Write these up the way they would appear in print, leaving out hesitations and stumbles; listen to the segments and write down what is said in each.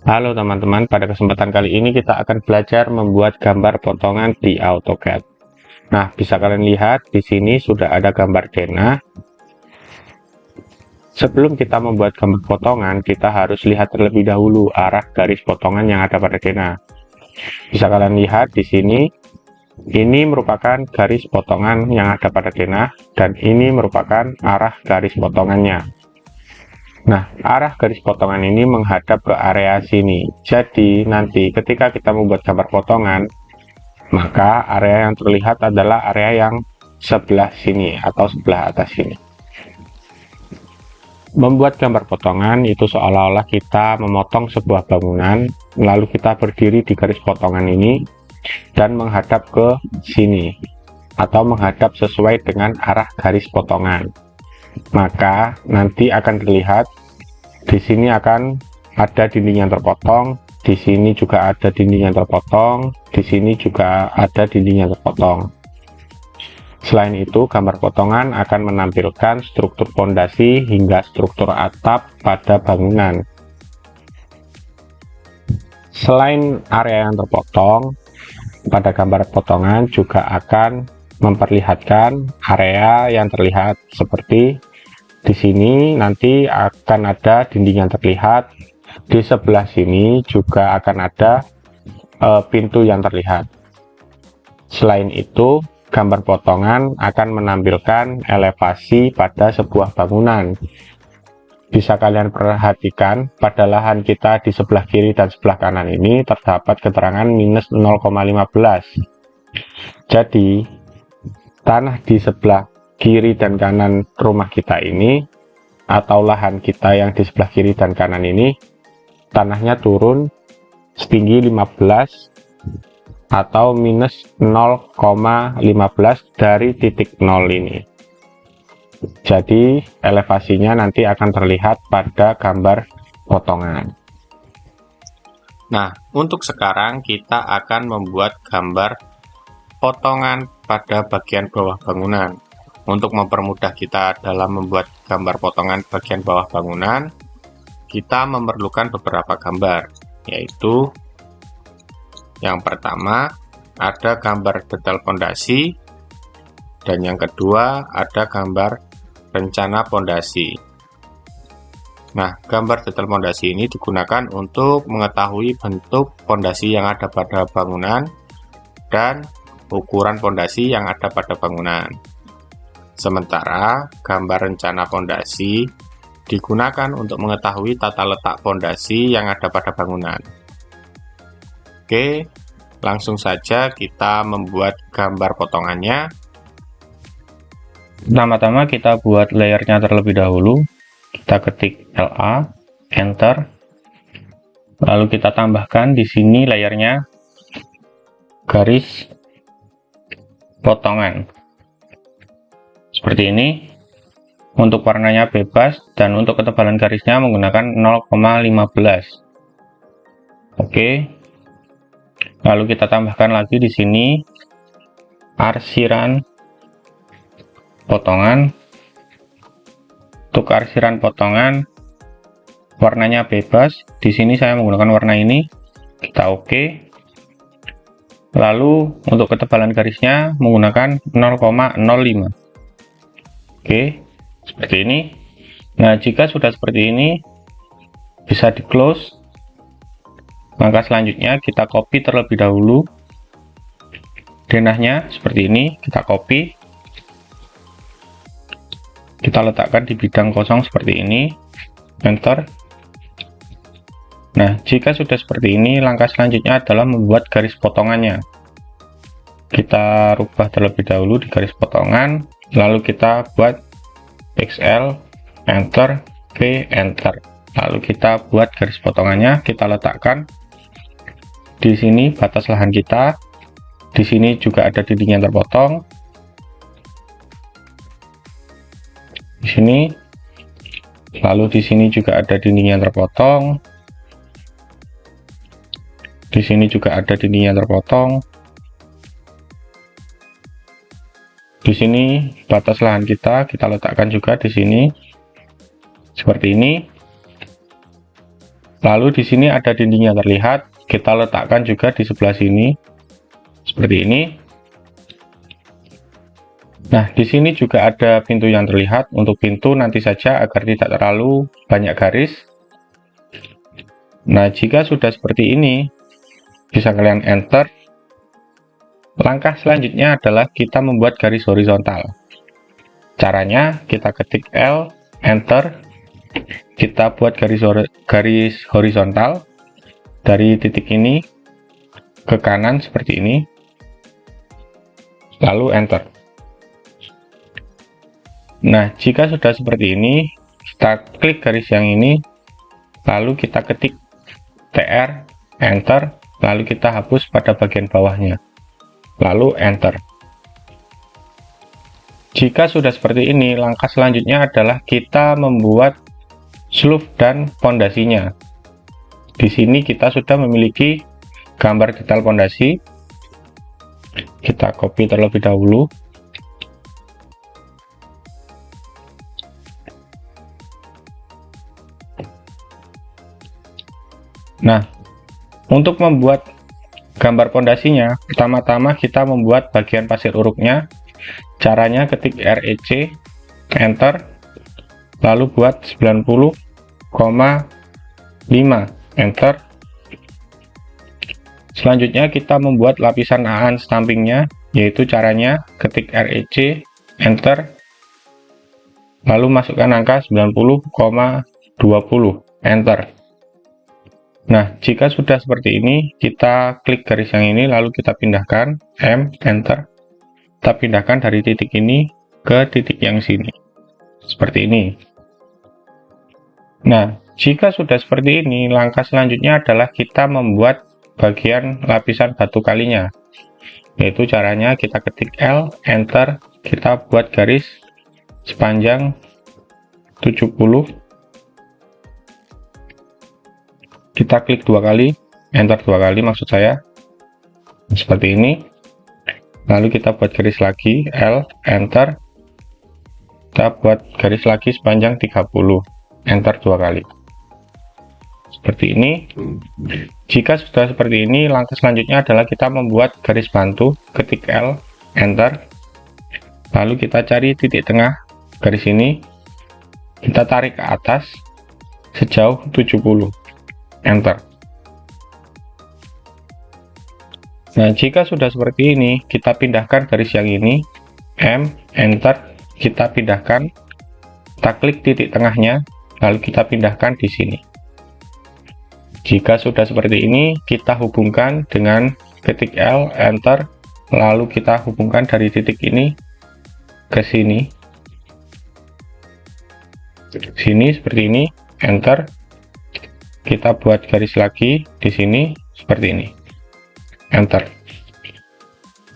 Halo teman-teman, pada kesempatan kali ini kita akan belajar membuat gambar potongan di AutoCAD. Nah, bisa kalian lihat di sini sudah ada gambar denah. Sebelum kita membuat gambar potongan, kita harus lihat terlebih dahulu arah garis potongan yang ada pada denah. Bisa kalian lihat di sini, ini merupakan garis potongan yang ada pada denah, dan ini merupakan arah garis potongannya. Nah, arah garis potongan ini menghadap ke area sini. Jadi, nanti ketika kita membuat gambar potongan, maka area yang terlihat adalah area yang sebelah sini atau sebelah atas sini. Membuat gambar potongan itu seolah-olah kita memotong sebuah bangunan, lalu kita berdiri di garis potongan ini dan menghadap ke sini atau menghadap sesuai dengan arah garis potongan. Maka nanti akan terlihat di sini akan ada dinding yang terpotong, di sini juga ada dinding yang terpotong, di sini juga ada dinding yang terpotong. Selain itu, gambar potongan akan menampilkan struktur fondasi hingga struktur atap pada bangunan. Selain area yang terpotong, pada gambar potongan juga akan memperlihatkan area yang terlihat seperti di sini. Nanti akan ada dinding yang terlihat, di sebelah sini juga akan ada pintu yang terlihat. Selain itu, gambar potongan akan menampilkan elevasi pada sebuah bangunan. Bisa kalian perhatikan pada lahan kita di sebelah kiri dan sebelah kanan ini terdapat keterangan minus 0,15. Jadi tanah di sebelah kiri dan kanan rumah kita ini, atau lahan kita yang di sebelah kiri dan kanan ini, tanahnya turun setinggi 15 atau minus 0,15 dari titik 0 ini. Jadi elevasinya nanti akan terlihat pada gambar potongan. Nah, untuk sekarang kita akan membuat gambar potongan pada bagian bawah bangunan. Untuk mempermudah kita dalam membuat gambar potongan bagian bawah bangunan, kita memerlukan beberapa gambar, yaitu yang pertama ada gambar detail fondasi, dan yang kedua ada gambar rencana fondasi. Nah, gambar detail fondasi ini digunakan untuk mengetahui bentuk fondasi yang ada pada bangunan dan ukuran fondasi yang ada pada bangunan. Sementara gambar rencana fondasi digunakan untuk mengetahui tata letak fondasi yang ada pada bangunan. Oke, langsung saja kita membuat gambar potongannya. Pertama-tama kita buat layernya terlebih dahulu. Kita ketik LA, Enter. Lalu kita tambahkan di sini layernya garis potongan. Seperti ini. Untuk warnanya bebas dan untuk ketebalan garisnya menggunakan 0,15. Oke. Lalu kita tambahkan lagi di sini arsiran potongan. Untuk arsiran potongan warnanya bebas. Di sini saya menggunakan warna ini. Kita oke. Lalu untuk ketebalan garisnya menggunakan 0,05. Oke, seperti ini. Nah, jika sudah seperti ini bisa di close. Maka selanjutnya kita copy terlebih dahulu denahnya seperti ini, kita copy, kita letakkan di bidang kosong seperti ini, enter. Nah, jika sudah seperti ini, langkah selanjutnya adalah membuat garis potongannya. Kita rubah terlebih dahulu di garis potongan, lalu kita buat XL, enter, V, enter. Lalu kita buat garis potongannya, kita letakkan di sini batas lahan kita. Di sini juga ada dinding yang terpotong. Di sini, lalu di sini juga ada dinding yang terpotong. Di sini juga ada dinding yang terpotong. Di sini batas lahan kita letakkan juga di sini seperti ini. Lalu di sini ada dinding yang terlihat, kita letakkan juga di sebelah sini seperti ini. Nah, di sini juga ada pintu yang terlihat. Untuk pintu nanti saja agar tidak terlalu banyak garis. Nah, jika sudah seperti ini, bisa kalian enter. Langkah selanjutnya adalah kita membuat garis horizontal. Caranya, kita ketik L, enter. Kita buat garis horizontal dari titik ini ke kanan seperti ini. Lalu enter. Nah, jika sudah seperti ini, kita klik garis yang ini, lalu kita ketik TR, enter, lalu kita hapus pada bagian bawahnya, lalu enter. Jika sudah seperti ini, langkah selanjutnya adalah kita membuat slope dan pondasinya. Di sini kita sudah memiliki gambar detail pondasi. Kita copy terlebih dahulu. Nah, untuk membuat gambar pondasinya, pertama-tama kita membuat bagian pasir uruknya. Caranya ketik REC, enter, lalu buat 90,5, enter. Selanjutnya kita membuat lapisan AAN stampingnya, yaitu caranya ketik REC, enter, lalu masukkan angka 90,20, enter. Nah, jika sudah seperti ini, kita klik garis yang ini, lalu kita pindahkan, M, enter. Kita pindahkan dari titik ini ke titik yang sini. Seperti ini. Nah, jika sudah seperti ini, langkah selanjutnya adalah kita membuat bagian lapisan batu kalinya. Yaitu caranya kita ketik L, enter, kita buat garis sepanjang 70. Kita klik 2 kali, enter 2 kali maksud saya, seperti ini. Lalu kita buat garis lagi, L, enter. Kita buat garis lagi sepanjang 30, enter 2 kali. Seperti ini. Jika sudah seperti ini, langkah selanjutnya adalah kita membuat garis bantu, ketik L, enter. Lalu kita cari titik tengah garis ini, kita tarik ke atas sejauh 70. Enter. Nah, jika sudah seperti ini, kita pindahkan garis yang ini, M, enter, kita pindahkan, kita klik titik tengahnya, lalu kita pindahkan di sini. Jika sudah seperti ini, kita hubungkan dengan ketik L, enter, lalu kita hubungkan dari titik ini ke sini. Sini seperti ini, enter. Kita buat garis lagi di sini seperti ini, enter.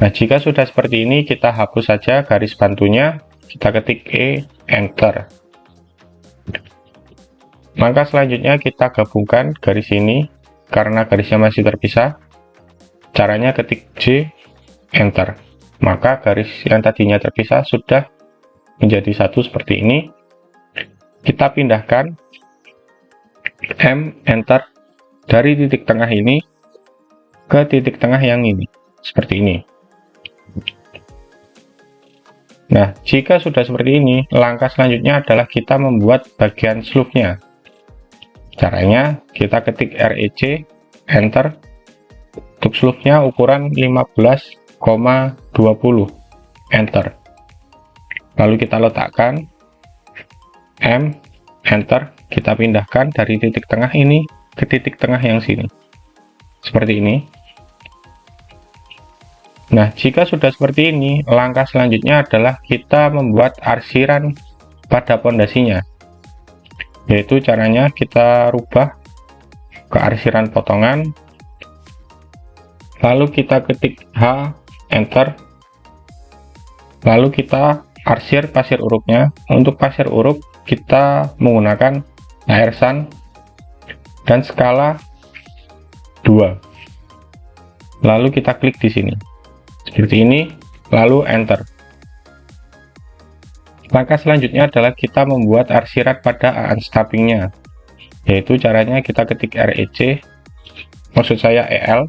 Nah, jika sudah seperti ini, kita hapus saja garis bantunya, kita ketik E, enter. Langkah selanjutnya kita gabungkan garis ini karena garisnya masih terpisah. Caranya ketik J, enter. Maka garis yang tadinya terpisah sudah menjadi satu seperti ini. Kita pindahkan M, enter, dari titik tengah ini ke titik tengah yang ini, seperti ini. Nah, jika sudah seperti ini, langkah selanjutnya adalah kita membuat bagian slope-nya. Caranya, kita ketik REC, enter. Untuk slope-nya ukuran 15,20, enter. Lalu kita letakkan M, enter. Kita pindahkan dari titik tengah ini ke titik tengah yang sini. Seperti ini. Nah, jika sudah seperti ini, langkah selanjutnya adalah kita membuat arsiran pada pondasinya. Yaitu caranya kita rubah ke arsiran potongan. Lalu kita ketik H, enter. Lalu kita arsir pasir uruknya. Untuk pasir uruk, kita menggunakan Airsun dan skala 2. Lalu kita klik di sini. Seperti ini, lalu enter. Langkah selanjutnya adalah kita membuat arsiran pada AAN stampingnya. Yaitu caranya kita ketik REC, maksud saya EL,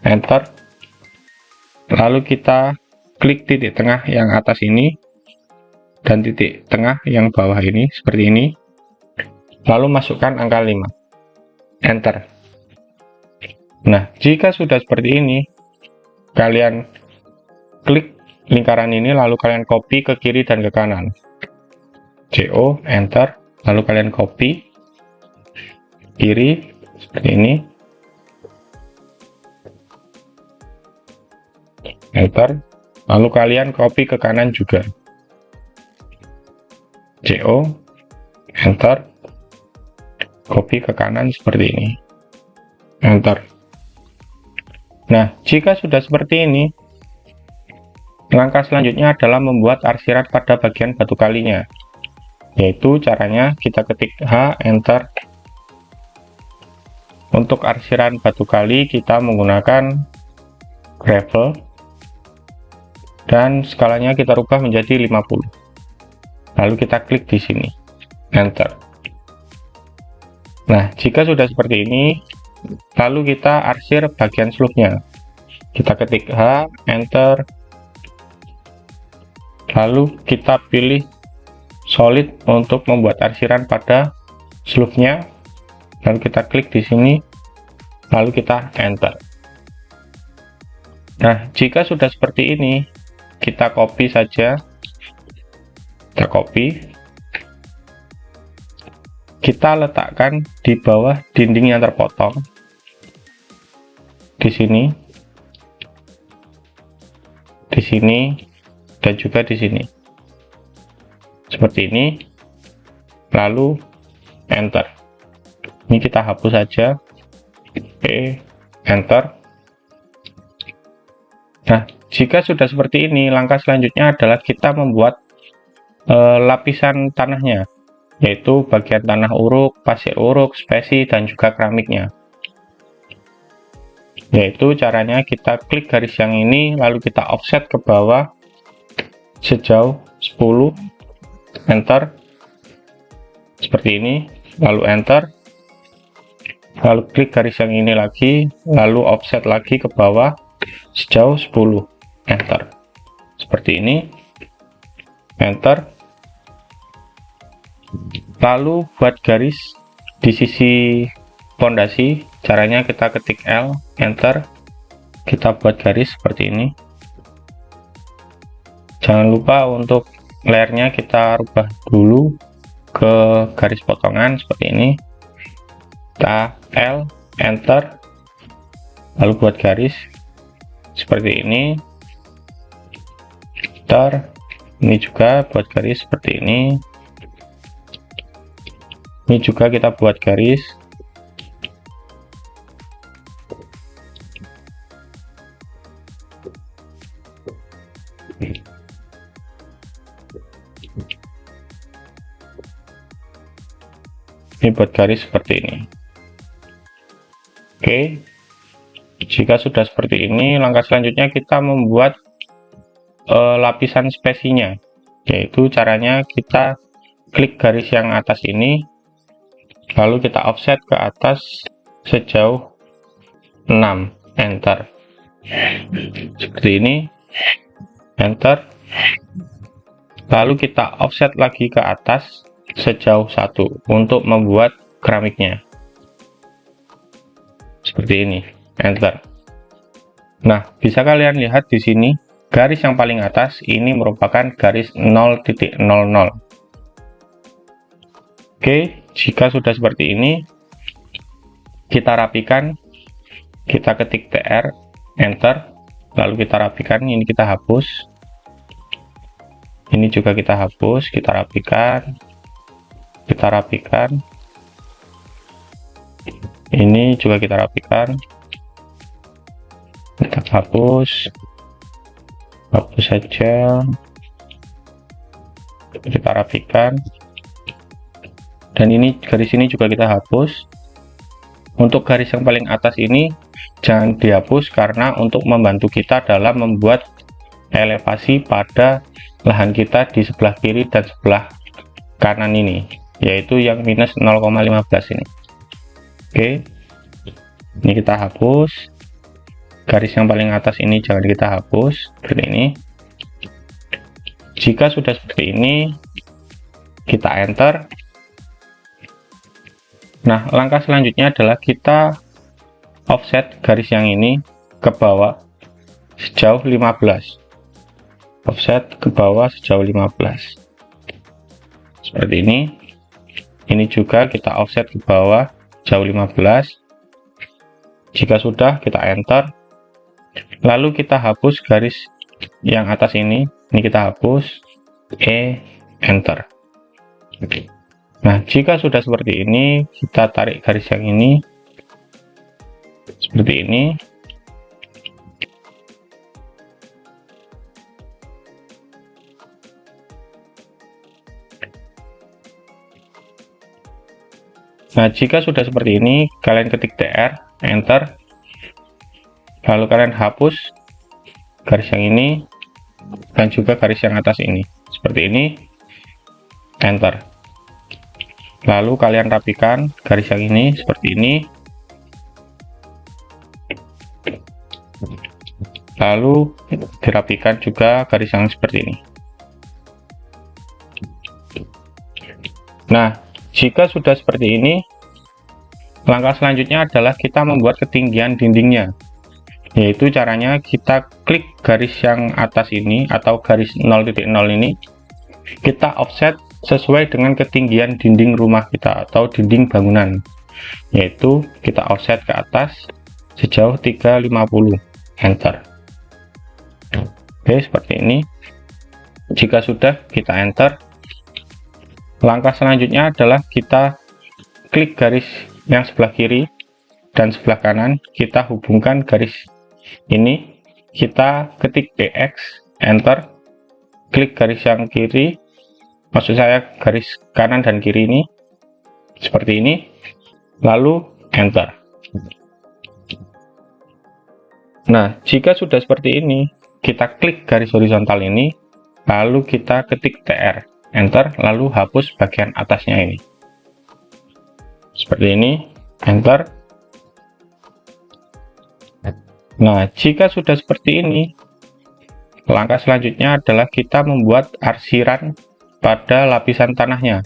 enter, lalu kita klik titik tengah yang atas ini dan titik tengah yang bawah ini seperti ini, lalu masukkan angka 5, enter. Nah, jika sudah seperti ini, kalian klik lingkaran ini lalu kalian copy ke kiri dan ke kanan, CO, enter, lalu kalian copy kiri seperti ini, enter, lalu kalian copy ke kanan juga, CO, enter, copy ke kanan seperti ini, enter. Nah, jika sudah seperti ini, langkah selanjutnya adalah membuat arsiran pada bagian batu kalinya, yaitu caranya kita ketik H, enter. Untuk arsiran batu kali kita menggunakan gravel dan skalanya kita rubah menjadi 50, lalu kita klik di sini, enter. Nah, jika sudah seperti ini, lalu kita arsir bagian slope-nya, kita ketik H, enter, lalu kita pilih solid untuk membuat arsiran pada slope-nya, lalu kita klik di sini, lalu kita enter. Nah, jika sudah seperti ini, kita copy saja, kita copy, kita letakkan di bawah dinding yang terpotong, di sini, dan juga di sini, seperti ini, lalu enter. Ini kita hapus saja, enter. Nah, jika sudah seperti ini, langkah selanjutnya adalah kita membuat lapisan tanahnya, yaitu bagian tanah uruk, pasir uruk, spesi, dan juga keramiknya. Yaitu caranya kita klik garis yang ini, lalu kita offset ke bawah sejauh 10, enter, seperti ini, lalu enter, lalu klik garis yang ini lagi, lalu offset lagi ke bawah sejauh 10, enter, seperti ini, enter, lalu buat garis di sisi pondasi, caranya kita ketik L, enter, kita buat garis seperti ini. Jangan lupa untuk layernya kita rubah dulu ke garis potongan seperti ini, kita L, enter, lalu buat garis seperti ini, enter, ini juga buat garis seperti ini juga kita buat garis, ini buat garis seperti ini. Oke, jika sudah seperti ini, langkah selanjutnya kita membuat lapisan spesinya, yaitu caranya kita klik garis yang atas ini, lalu kita offset ke atas sejauh 6, enter, seperti ini, enter, lalu kita offset lagi ke atas sejauh 1 untuk membuat keramiknya, seperti ini, enter. Nah, bisa kalian lihat di sini garis yang paling atas ini merupakan garis 0.00. Oke, jika sudah seperti ini, kita rapikan, kita ketik TR, enter, lalu kita rapikan, ini kita hapus, ini juga kita hapus, kita rapikan, ini juga kita rapikan, kita hapus saja, kita rapikan, dan ini garis ini juga kita hapus. Untuk garis yang paling atas ini jangan dihapus karena untuk membantu kita dalam membuat elevasi pada lahan kita di sebelah kiri dan sebelah kanan ini. yaitu yang minus 0,15 ini. Oke, ini kita hapus. Garis yang paling atas ini jangan kita hapus, seperti ini. Jika sudah seperti ini, kita enter. Nah, langkah selanjutnya adalah kita offset garis yang ini ke bawah sejauh 15. Offset ke bawah sejauh 15. Seperti ini. Ini juga kita offset ke bawah jauh 15. Jika sudah, kita enter. Lalu kita hapus garis yang atas ini. Ini kita hapus. Enter. Nah, jika sudah seperti ini, kita tarik garis yang ini. Seperti ini. Nah, jika sudah seperti ini, kalian ketik DR, enter, lalu kalian hapus garis yang ini, dan juga garis yang atas ini, seperti ini, enter. Lalu kalian rapikan garis yang ini, seperti ini, lalu dirapikan juga garis yang seperti ini. Nah, jika sudah seperti ini, langkah selanjutnya adalah kita membuat ketinggian dindingnya, yaitu caranya kita klik garis yang atas ini atau garis 0.0 ini, kita offset sesuai dengan ketinggian dinding rumah kita atau dinding bangunan, yaitu kita offset ke atas sejauh 350, enter. Oke, seperti ini. Jika sudah, kita enter. Langkah selanjutnya adalah kita klik garis yang sebelah kiri dan sebelah kanan, kita hubungkan garis ini, kita ketik DX, enter, klik garis yang kiri, maksud saya garis kanan dan kiri ini, seperti ini, lalu enter. Nah, jika sudah seperti ini, kita klik garis horizontal ini, lalu kita ketik TR, enter, lalu hapus bagian atasnya ini. Seperti ini, enter. Nah, jika sudah seperti ini, langkah selanjutnya adalah kita membuat arsiran pada lapisan tanahnya.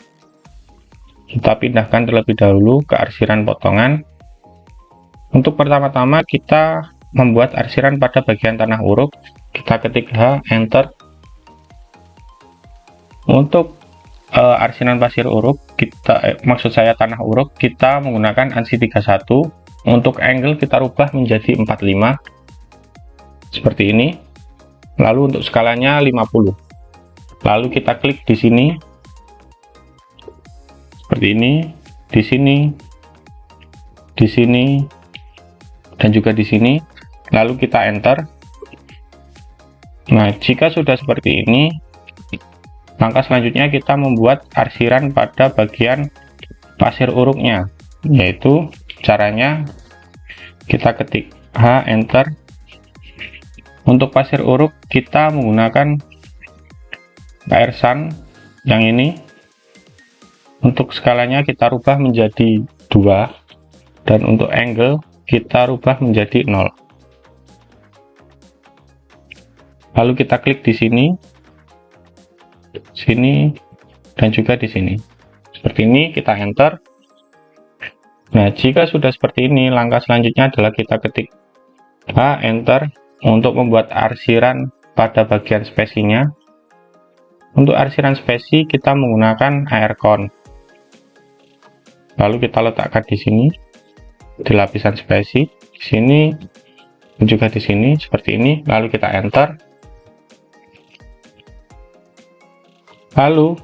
Kita pindahkan terlebih dahulu ke arsiran potongan. Untuk pertama-tama kita membuat arsiran pada bagian tanah uruk, kita ketik H, enter. Untuk arsiran pasir uruk, maksud saya tanah uruk, kita menggunakan ANSI 31. Untuk angle kita rubah menjadi 45, seperti ini. Lalu untuk skalanya 50. Lalu kita klik di sini, seperti ini, di sini, di sini, dan juga di sini. Lalu kita enter. Nah, jika sudah seperti ini, langkah selanjutnya kita membuat arsiran pada bagian pasir uruknya, yaitu caranya kita ketik H, enter. Untuk pasir uruk kita menggunakan KR Sun yang ini. Untuk skalanya kita rubah menjadi 2, dan untuk angle kita rubah menjadi 0. Lalu kita klik di sini, sini, dan juga di sini. Seperti ini, kita enter. Nah, jika sudah seperti ini, langkah selanjutnya adalah kita ketik H, enter, untuk membuat arsiran pada bagian spesinya. Untuk arsiran spesi, kita menggunakan aircon. Lalu kita letakkan di sini, di lapisan spesi, di sini, dan juga di sini, seperti ini. Lalu kita enter. Lalu,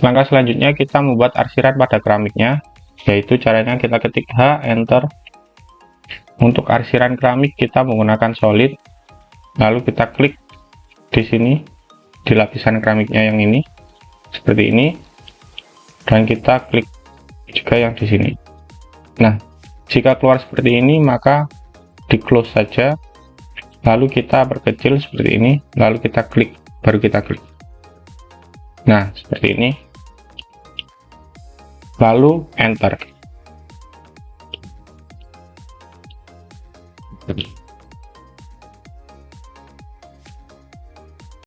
langkah selanjutnya kita membuat arsiran pada keramiknya, yaitu caranya kita ketik H, enter. Untuk arsiran keramik kita menggunakan solid, lalu kita klik di sini, di lapisan keramiknya yang ini, seperti ini, dan kita klik juga yang di sini. Nah, jika keluar seperti ini, maka di close saja, lalu kita perkecil seperti ini, lalu kita klik, baru kita klik. Nah, seperti ini. lalu enter.